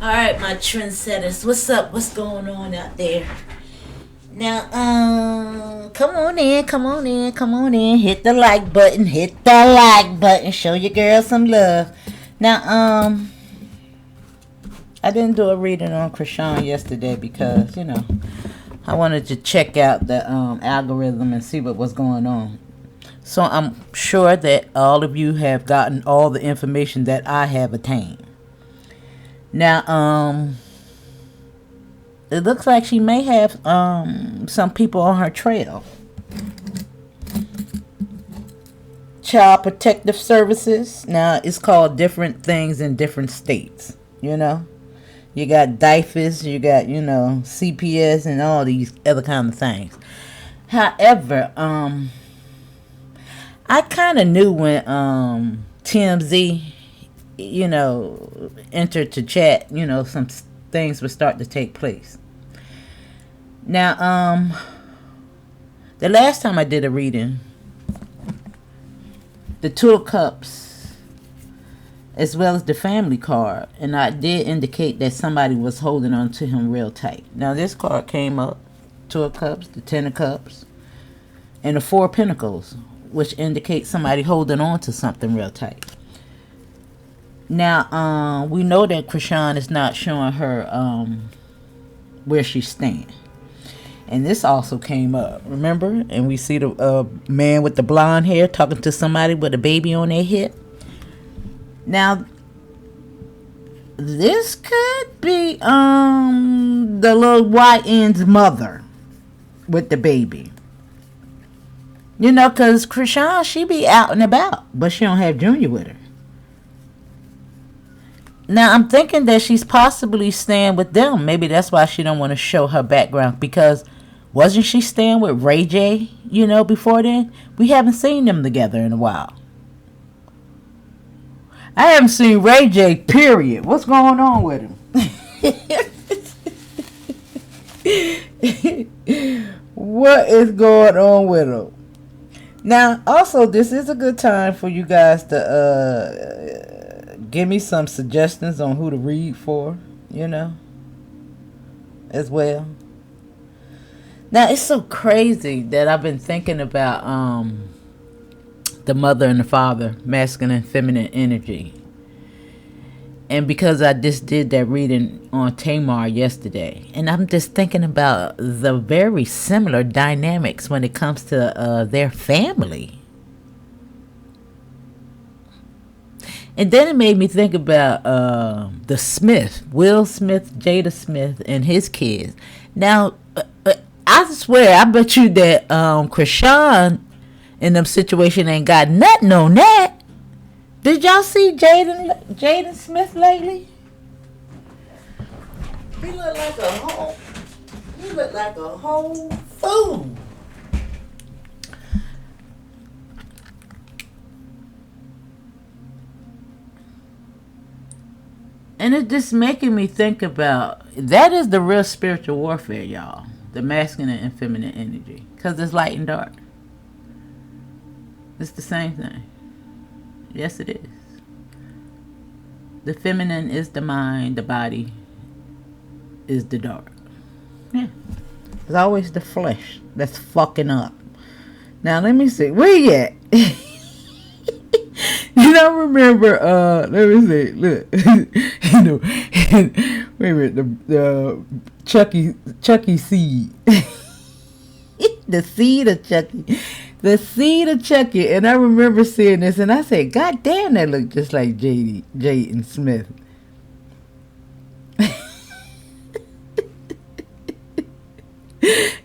All right, my trendsetters, what's up? What's going on out there? Now, come on in, come on in, come on in. Hit the like button, hit the like button. Show your girl some love. Now, I didn't do a reading on Chrisean yesterday because I wanted to check out the algorithm and see what was going on. So I'm sure that all of you have gotten all the information that I have attained. Now, it looks like she may have some people on her trail. Child Protective Services. Now, it's called different things in different states. You got DIFUS, you got CPS, and all these other kind of things. However, I kind of knew when TMZ entered to chat, some things would start to take place. Now, the last time I did a reading, the Two of Cups, as well as the Family card, and I did indicate that somebody was holding on to him real tight. Now, this card came up, Two of Cups, the Ten of Cups, and the Four of Pentacles, which indicates somebody holding on to something real tight. Now, we know that Chrisean is not showing her where she's staying. And this also came up, remember? And we see the man with the blonde hair talking to somebody with a baby on their hip. Now, this could be the little YN's mother with the baby. Because Chrisean, she be out and about, but she don't have Junior with her. Now, I'm thinking that she's possibly staying with them. Maybe that's why she don't want to show her background. Because wasn't she staying with Ray J, before then? We haven't seen them together in a while. I haven't seen Ray J, period. What's going on with him? What is going on with him? Now, also, this is a good time for you guys to give me some suggestions on who to read for, as well. Now, it's so crazy that I've been thinking about the mother and the father, masculine and feminine energy. And because I just did that reading on Tamar yesterday, and I'm just thinking about the very similar dynamics when it comes to their family. And then it made me think about the Smith, Will Smith, Jada Smith, and his kids. Now, I swear, I bet you that Chrisean in them situation ain't got nothing on that. Did y'all see Jaden Smith lately? He look like a whole fool. And it's just making me think about, that is the real spiritual warfare, y'all. The masculine and feminine energy. Because it's light and dark. It's the same thing. Yes, it is. The feminine is the mind. The body is the dark. Yeah. It's always the flesh that's fucking up. Now, let me see. Where you at? Remember, let me see, look, wait a minute, the Chucky seed, the seed of Chucky, and I remember seeing this, and I said, God damn, that looked just like Jaden Smith.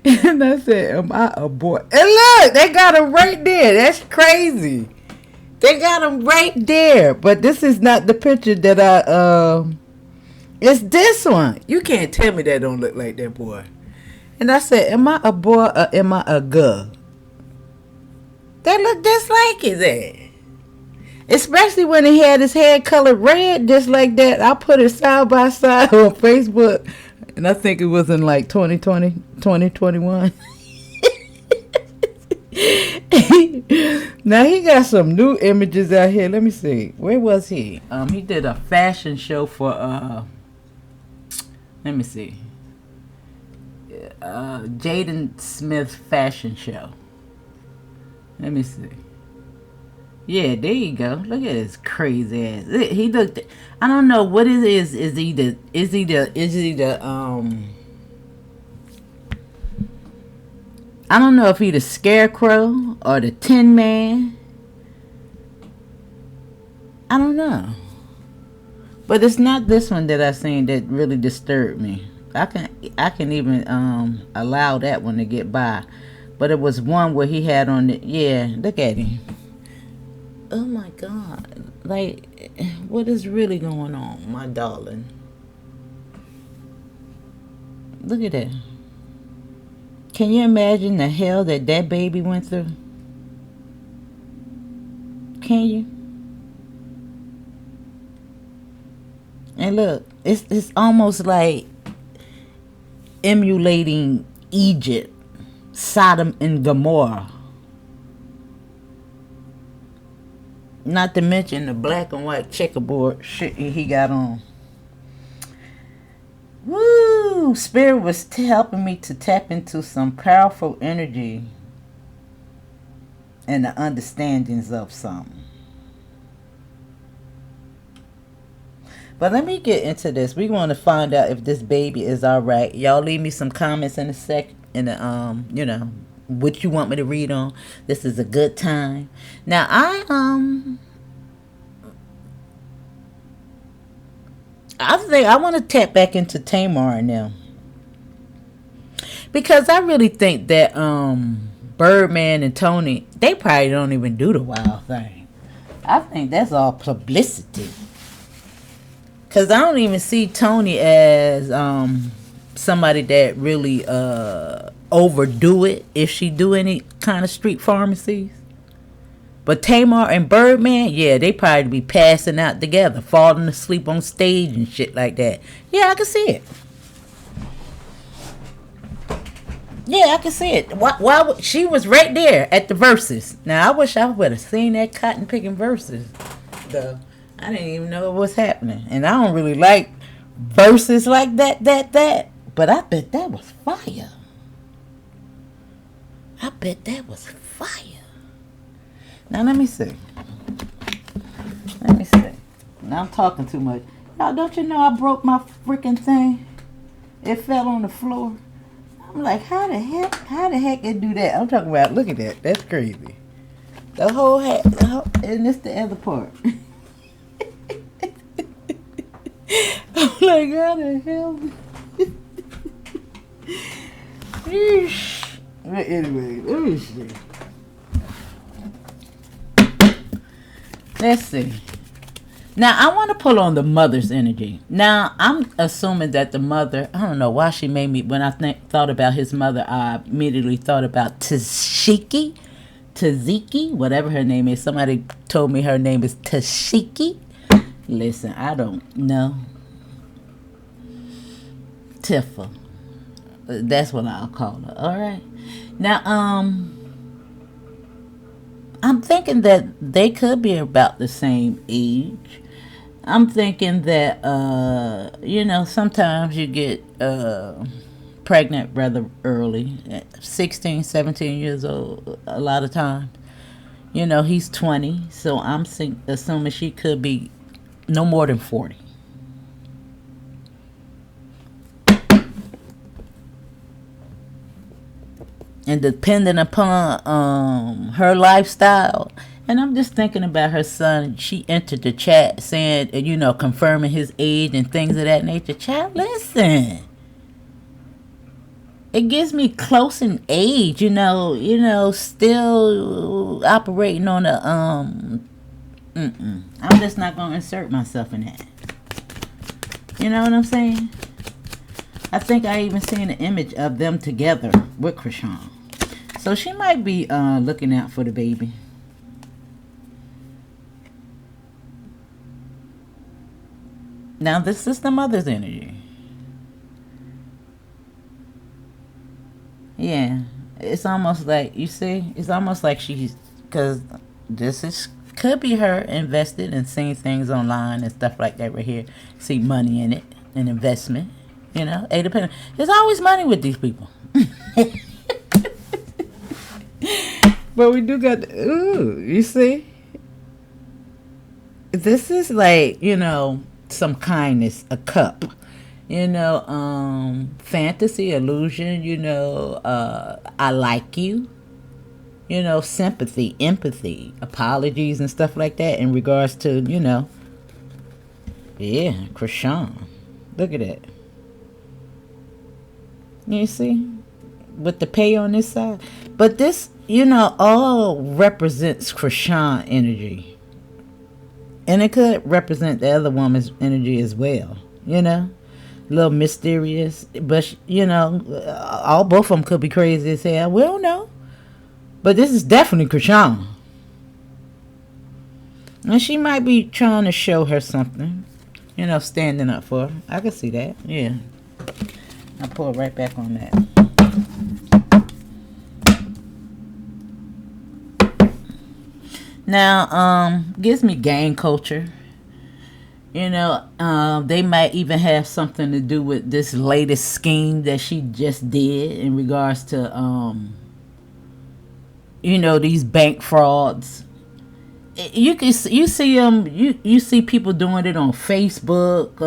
And I said, am I a boy? And look, they got him right there. That's crazy. They got him right there. But this is not the picture that it's this one. You can't tell me that don't look like that boy. And I said, am I a boy or am I a girl? That look just like his ass. Especially when he had his hair colored red just like that. I put it side by side on Facebook. And I think it was in like 2020, 2021. Now he got some new images out here. Let me see. Where was he? He did a fashion show for Let me see. Jaden Smith fashion show. Let me see. Yeah, there you go. Look at this crazy ass. He looked. I don't know what it is. Is he the I don't know if he the Scarecrow or the Tin Man. I don't know. But it's not this one that I seen that really disturbed me. I can even allow that one to get by. But it was one where he had on the, yeah, look at him. Oh my God. Like, what is really going on, my darling? Look at that. Can you imagine the hell that baby went through? Can you? And look, it's almost like emulating Egypt, Sodom and Gomorrah. Not to mention the black and white checkerboard shit he got on. Woo! Spirit was helping me to tap into some powerful energy and the understandings of something. But let me get into this. We want to find out if this baby is all right. Y'all leave me some comments in a sec. In the you know, what you want me to read on. This is a good time. Now I think I want to tap back into Tamar now, because I really think that Birdman and Tony, they probably don't even do the wild thing. I think that's all publicity. Because I don't even see Tony as somebody that really overdo it if she do any kind of street pharmacies. But Tamar and Birdman, yeah, they probably be passing out together, falling asleep on stage and shit like that. Yeah, I can see it. Yeah, I can see it. Why she was right there at the verses. Now, I wish I would have seen that cotton picking verses, though. I didn't even know what was happening. And I don't really like verses like that. But I bet that was fire. I bet that was fire. Now, let me see. Now, I'm talking too much. Y'all, don't you know I broke my freaking thing? It fell on the floor. I'm like, how the heck it do that? I'm talking about, look at that. That's crazy. The whole hat, and this the other part. I'm like, how the hell? But anyway, let me see. Let's see. Now, I want to pull on the mother's energy. Now, I'm assuming that the mother, I don't know why she made me, when I thought about his mother, I immediately thought about Tashiki, whatever her name is. Somebody told me her name is Tashiki. Listen, I don't know. Tifa. That's what I'll call her. All right. Now, I'm thinking that they could be about the same age. I'm thinking that, sometimes you get pregnant rather early, at 16, 17 years old, a lot of times. He's 20, so I'm assuming she could be no more than 40. And depending upon her lifestyle, and I'm just thinking about her son. She entered the chat saying, confirming his age and things of that nature. Chat, listen. It gives me close in age, still operating on a I'm just not gonna insert myself in that. You know what I'm saying? I think I even seen an image of them together with Chrisean. So she might be looking out for the baby. Now this is the mother's energy. Yeah. It's almost like, you see, it's almost like she's, because could be her invested and seeing things online and stuff like that right here. See money in it, an investment. You know, 8 of Pentacles. There's always money with these people. But we do got, ooh, you see? This is like, you know, some kindness, a cup. You know, fantasy, illusion, you know, I like you. You know, sympathy, empathy, apologies and stuff like that in regards to, you know, yeah, Chrisean. Look at that. You see? With the pay on this side. But this, you know, all represents Chrisean energy. And it could represent the other woman's energy as well. You know? A little mysterious. But, you know, both of them could be crazy as hell. We don't know. But this is definitely Chrisean. And she might be trying to show her something. You know, standing up for her. I can see that. Yeah. I'll pull right back on that. Now, gives me gang culture. You know, they might even have something to do with this latest scheme that she just did in regards to, you know, these bank frauds. You see them. You see people doing it on Facebook.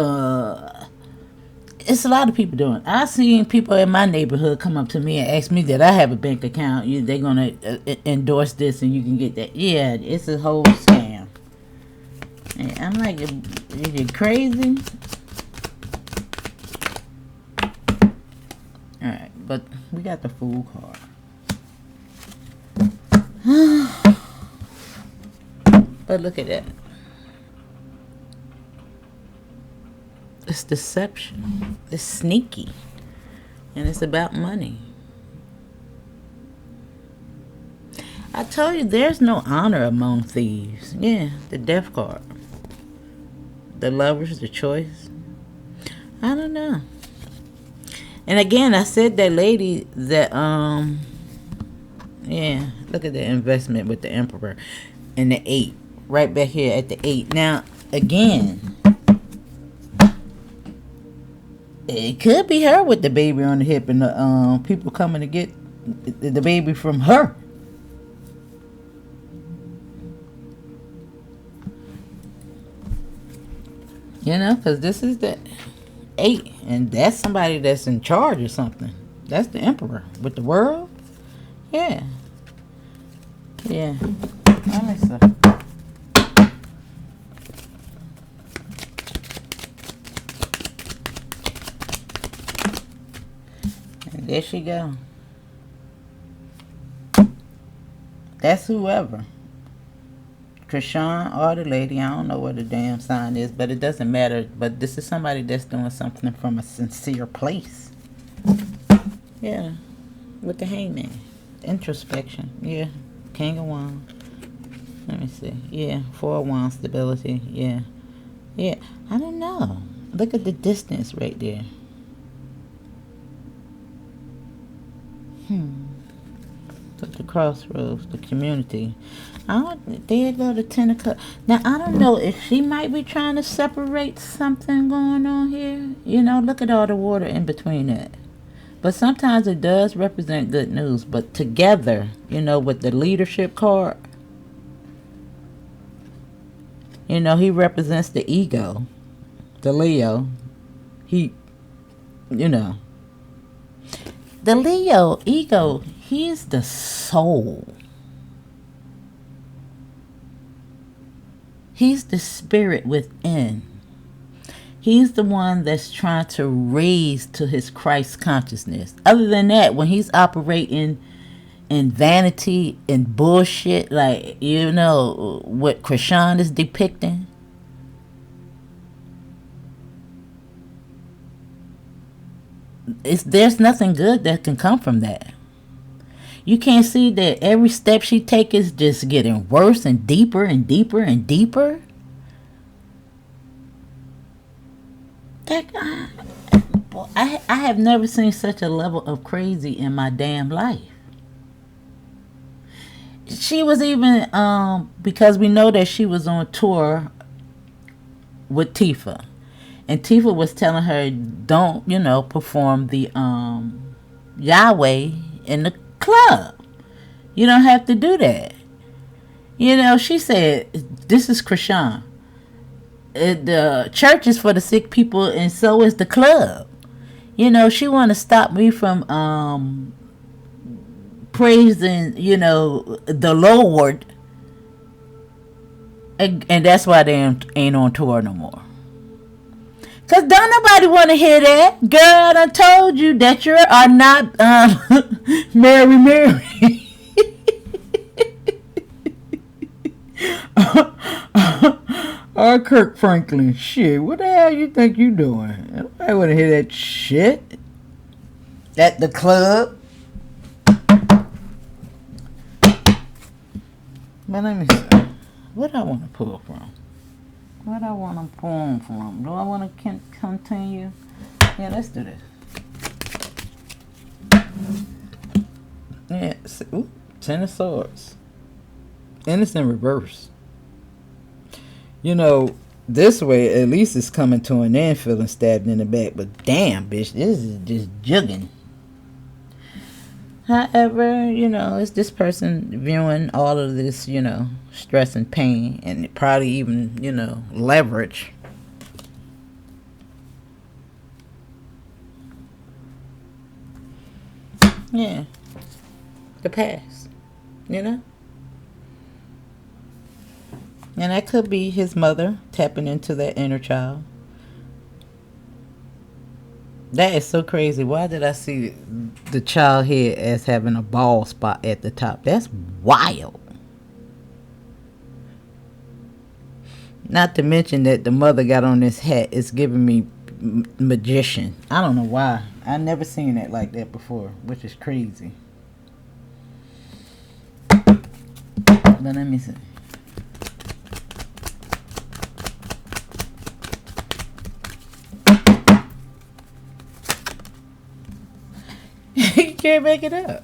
It's a lot of people doing it. I've seen people in my neighborhood come up to me and ask me that I have a bank account. They're gonna endorse this and you can get that. Yeah, it's a whole scam. And I'm like, are you crazy? All right, but we got the Fool card. But look at that. It's deception. It's sneaky. And it's about money. I told you there's no honor among thieves. Yeah, the Death card. The Lovers, the Choice. I don't know. And again, I said that lady that, yeah, look at the investment with the Emperor. And the 8. Right back here at the 8. Now, again, it could be her with the baby on the hip and the people coming to get the baby from her. You know, because this is the 8. And that's somebody that's in charge or something. That's the Emperor with the world. Yeah. Yeah. Let me see. And there she go. That's whoever. Chrisean or the lady. I don't know what the damn sign is, but it doesn't matter. But this is somebody that's doing something from a sincere place. Yeah. With the Hangman. Introspection. Yeah. King of Wands. Let me see. Yeah. 4 of Wands. Stability. Yeah. Yeah. I don't know. Look at the distance right there. At the crossroads, the community. There go the 10 of Cups. Now, I don't know if she might be trying to separate something going on here. You know, look at all the water in between that. But sometimes it does represent good news. But together, you know, with the leadership card, you know, he represents the ego. The Leo. He, you know. The Leo ego, he's the soul. He's the spirit within. He's the one that's trying to raise to his Christ consciousness. Other than that, when he's operating in vanity and bullshit, like, you know, what Chrisean is depicting, there's nothing good that can come from that. You can't see that every step she takes is just getting worse and deeper and deeper and deeper. I have never seen such a level of crazy in my damn life. She was even, because we know that she was on tour with Tifa. And Tifa was telling her, don't, perform the Yahweh in the club. You don't have to do that. She said, this is Chrisean. The church is for the sick people, and so is the club. She want to stop me from praising, the Lord. And that's why they ain't on tour no more. Because don't nobody want to hear that. Girl, I told you that you are not Mary. Or Kirk Franklin. Shit, what the hell you think you doing? Nobody want to hear that shit. At the club. But let me see. What do I want to pull from? What I want to pull from? Do I want to continue? Yeah, let's do this. Yeah, ooh, 10 of Swords. And it's in reverse. This way, at least it's coming to an end feeling stabbed in the back. But damn, bitch, this is just jugging. However, it's this person viewing all of this, stress and pain, and probably even, leverage. Yeah. The past, And that could be his mother tapping into that inner child. That is so crazy. Why did I see the child head as having a bald spot at the top? That's wild. Not to mention that the mother got on this hat. It's giving me magician. I don't know why. I never seen that like that before, which is crazy. But let me see. You can't make it up.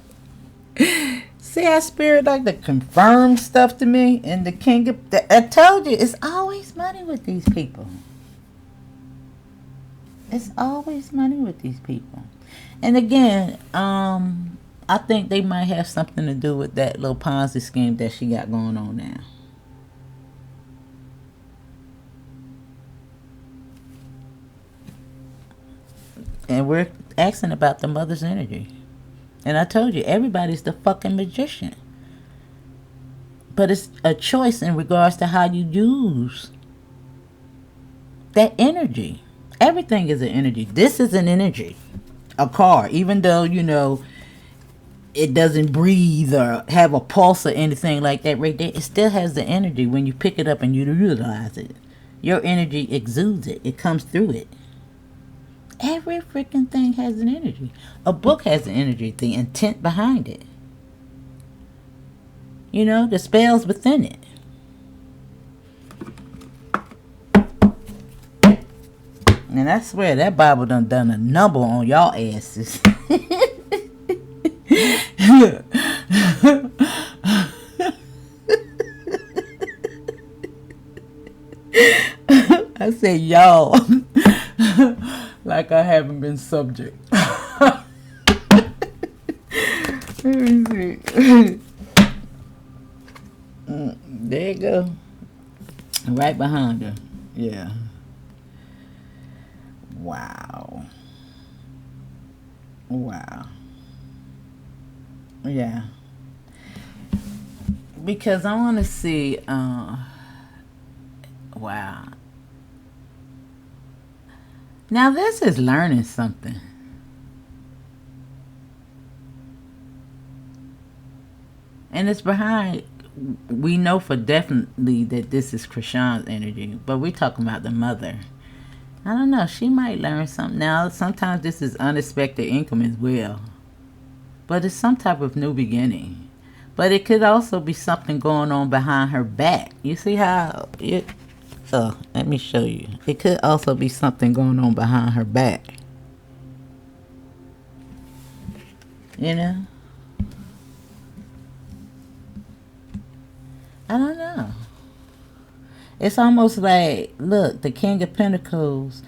See how spirit like to confirm stuff to me, and the king of I told you, it's always money with these people. It's always money with these people. And again, I think they might have something to do with that little Ponzi scheme that she got going on now. And we're asking about the mother's energy. And I told you, everybody's the fucking magician. But it's a choice in regards to how you use that energy. Everything is an energy. This is an energy. A car, even though, it doesn't breathe or have a pulse or anything like that right there, it still has the energy when you pick it up and you utilize it. Your energy exudes it. It comes through it. Every freaking thing has an energy. A book has an energy, the intent behind it. The spells within it. And I swear that Bible done a number on y'all asses. I say y'all. Like I haven't been subject. Let me see. There you go. Right behind her. Yeah. Wow. Yeah. Because I want to see. Wow. Now this is learning something. And it's behind, we know for definitely that this is Chrisean's energy, but we're talking about the mother. I don't know, she might learn something. Now, sometimes this is unexpected income as well. But it's some type of new beginning. But it could also be something going on behind her back. You see how it... So, let me show you. It could also be something going on behind her back. I don't know. It's almost like, look, the King of Pentacles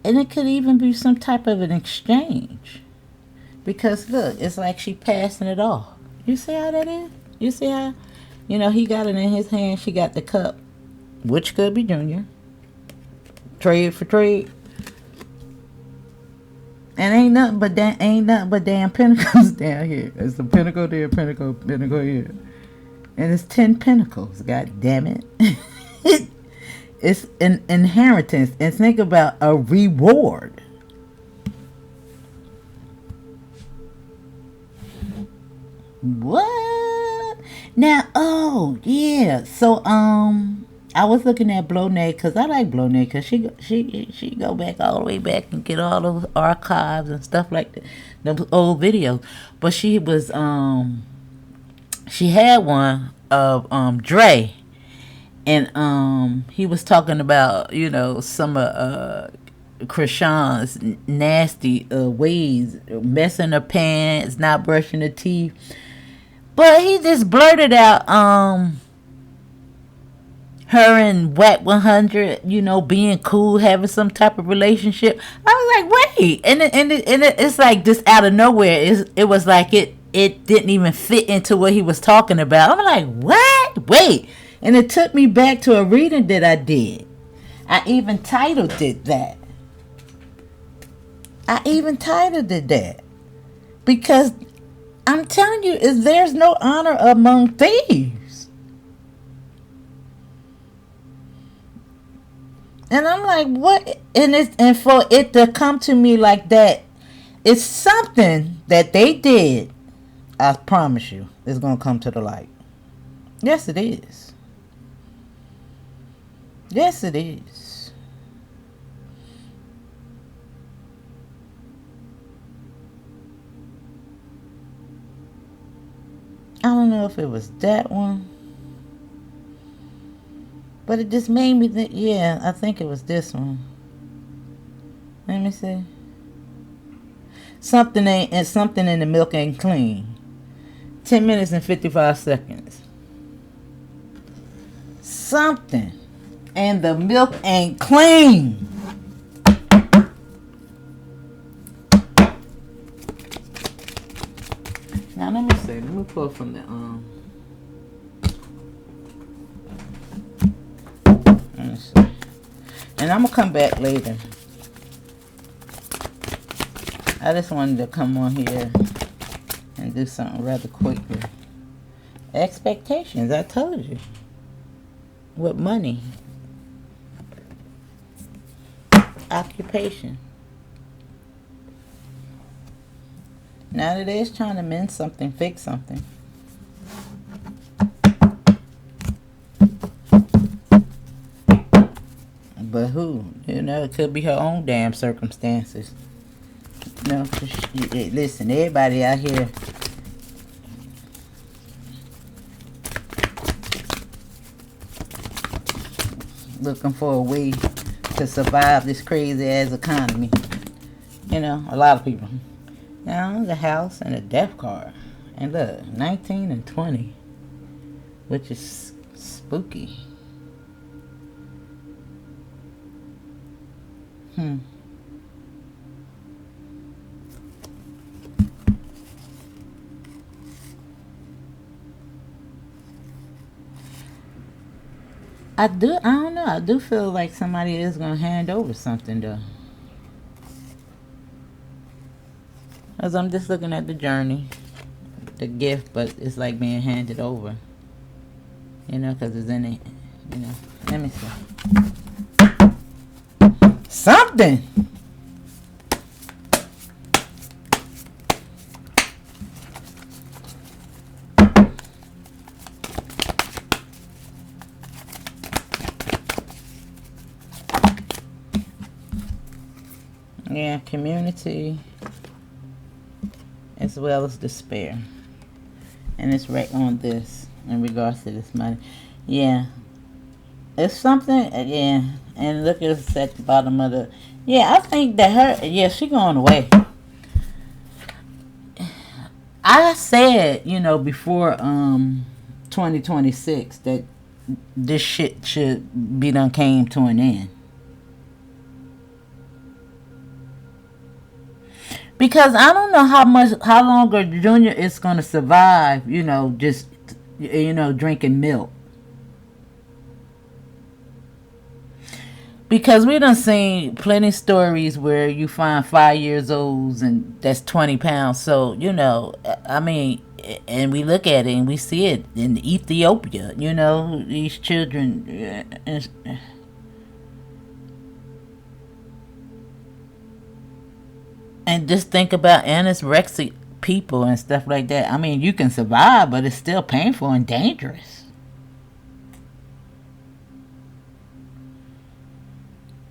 And it could even be some type of an exchange. Because look, it's like she passing it off. You see how that is? You see how, he got it in his hand, she got the cup, which could be Junior. Trade for trade. And ain't nothing but damn pentacles down here. It's a pentacle there, pentacle here. And it's 10 pentacles, god damn it. It's an inheritance. And think about a reward. What? Now, oh yeah. So I was looking at Blonay because I like Blonay because she go back all the way back and get all those archives and stuff like that, those old videos. But she was she had one of Dre, and he was talking about some of Chrisean's nasty ways, messing her pants, not brushing her teeth. But he just blurted out her and Whack 100, being cool, having some type of relationship. I was like, wait, and it's like just out of nowhere. It was like it didn't even fit into what he was talking about. I'm like, what? Wait, and it took me back to a reading that I did. I even titled it that. Because I'm telling you, there's no honor among thieves. And I'm like, what? And for it to come to me like that, it's something that they did. I promise you, it's going to come to the light. Yes, it is. Yes, it is. I don't know if it was that one. But it just made me think, yeah, I think it was this one. Let me see. Something in the milk ain't clean. 10 minutes and 55 seconds. Something. And the milk ain't clean. Now let me see. Let me pull from the let me see. And I'm gonna come back later. I just wanted to come on here and do something rather quickly. Expectations, I told you. With money. Occupation. Now that it's trying to mend something, fix something. But who? It could be her own damn circumstances. Listen, everybody out here looking for a way to survive this crazy ass economy. A lot of people. Now, the house and a death card. And look, 19 and 20. Which is spooky. I don't know. I do feel like somebody is going to hand over something, though. As I'm just looking at the journey, the gift, but it's like being handed over. Because it's in it. Let me see. Something! Yeah, community as well as despair. And it's right on this in regards to this money. Yeah. It's something, yeah. And look at the bottom of the, yeah, I think that she going away. I said, before 2026 that this shit should be done came to an end. Because I don't know how longer Junior is going to survive, just, drinking milk. Because we done seen plenty stories where you find 5 years olds and that's 20 pounds. So, I mean, and we look at it and we see it in Ethiopia, these children. And just think about anorexic people and stuff like that. I mean, you can survive, but it's still painful and dangerous.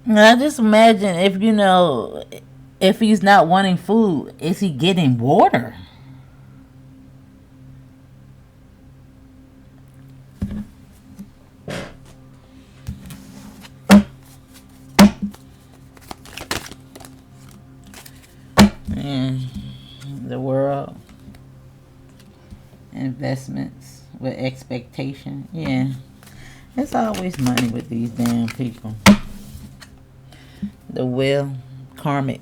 And I just imagine if he's not wanting food, is he getting water? The world, investments with expectation. Yeah, it's always money with these damn people. The will, karmic,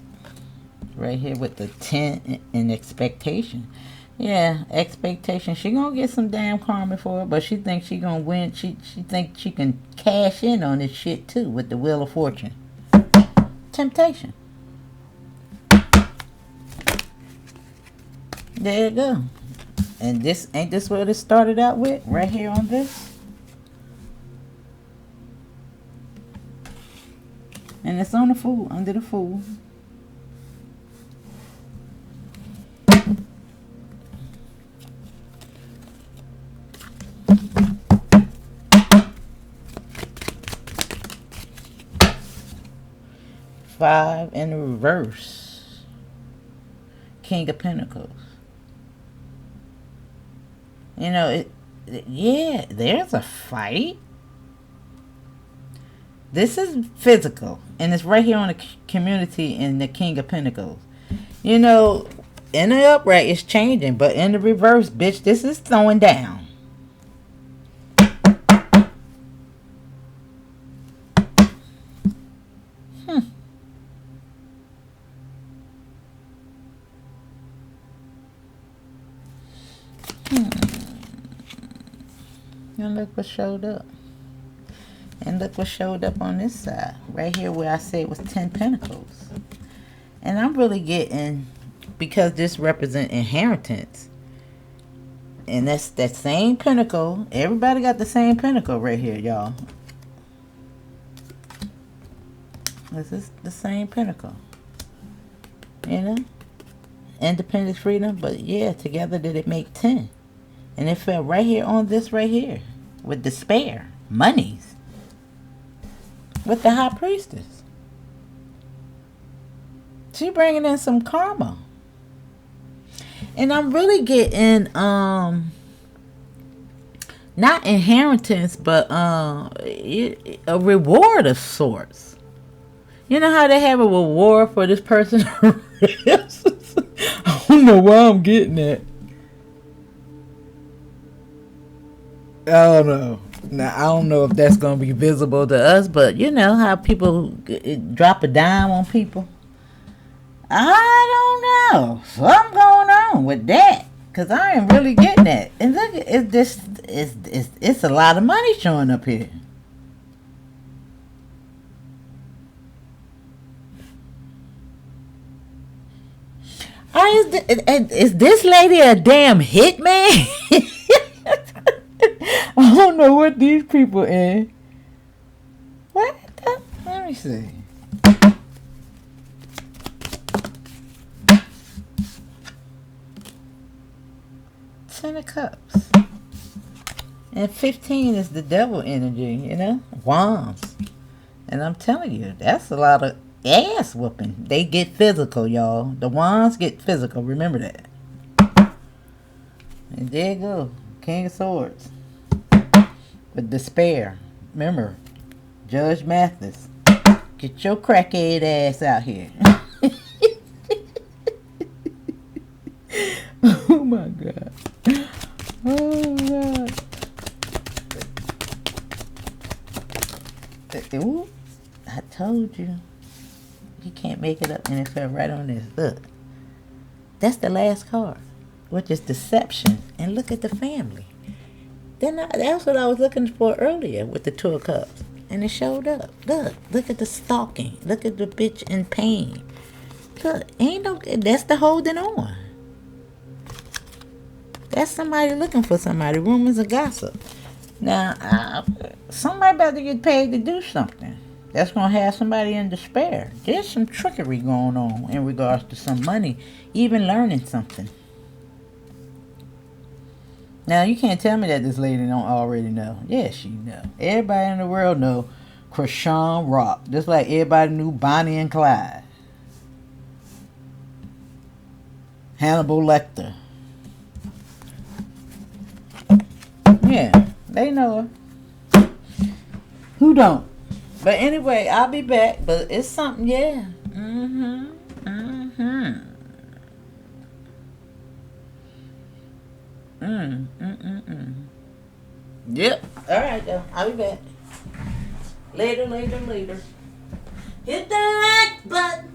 right here with the 10 and expectation. Yeah, expectation. She gonna get some damn karma for it, but she thinks she gonna win. She thinks she can cash in on this shit too with the wheel of fortune. Temptation. There you go. And ain't this what it started out with? Right here on this. And it's on the fool, under the fool. Five in reverse. King of Pentacles. Yeah, there's a fight. This is physical, and it's right here on the community in the King of Pentacles. In the upright, it's changing, but in the reverse, bitch, this is throwing down. And look what showed up. And look what showed up on this side. Right here where I said it was 10 Pentacles. And I'm really getting, because this represents inheritance. And that's that same pentacle. Everybody got the same pentacle right here, y'all. This is the same pentacle. Independence, freedom. But yeah, together did it make 10. And it fell right here on this right here. With despair. Monies. With the High Priestess. She bringing in some karma. And I'm really getting, not inheritance, but a reward of sorts. You know how they have a reward for this person? I don't know why I'm getting it. I don't know. Now, I don't know if that's going to be visible to us, but you know how people drop a dime on people? I don't know. Something going on with that. Because I ain't really getting that. And look, it's a lot of money showing up here. Is this lady a damn hitman? I don't know what these people in. What? Let me see. Ten of Cups. And 15 is the devil energy, Wands. And I'm telling you, that's a lot of ass whooping. They get physical, y'all. The Wands get physical. Remember that. And there you go. King of Swords. With despair. Remember, Judge Mathis. Get your crackhead ass out here. Oh my God. Oh God. Ooh, I told you. You can't make it up, and it fell right on this. Look. That's the last card, which is deception. And look at the family. That's what I was looking for earlier with the Two of Cups. And it showed up. Look at the stalking. Look at the bitch in pain. Look, that's the holding on. That's somebody looking for somebody. Rumors and gossip. Now, somebody about to get paid to do something. That's going to have somebody in despair. There's some trickery going on in regards to some money, even learning something. Now, you can't tell me that this lady don't already know. Yes, she know. Everybody in the world know Chrisean Rock. Just like everybody knew Bonnie and Clyde. Hannibal Lecter. Yeah, they know her. Who don't? But anyway, I'll be back. But it's something, yeah. Yep. Alright, though. I'll be back. Later. Hit the like button.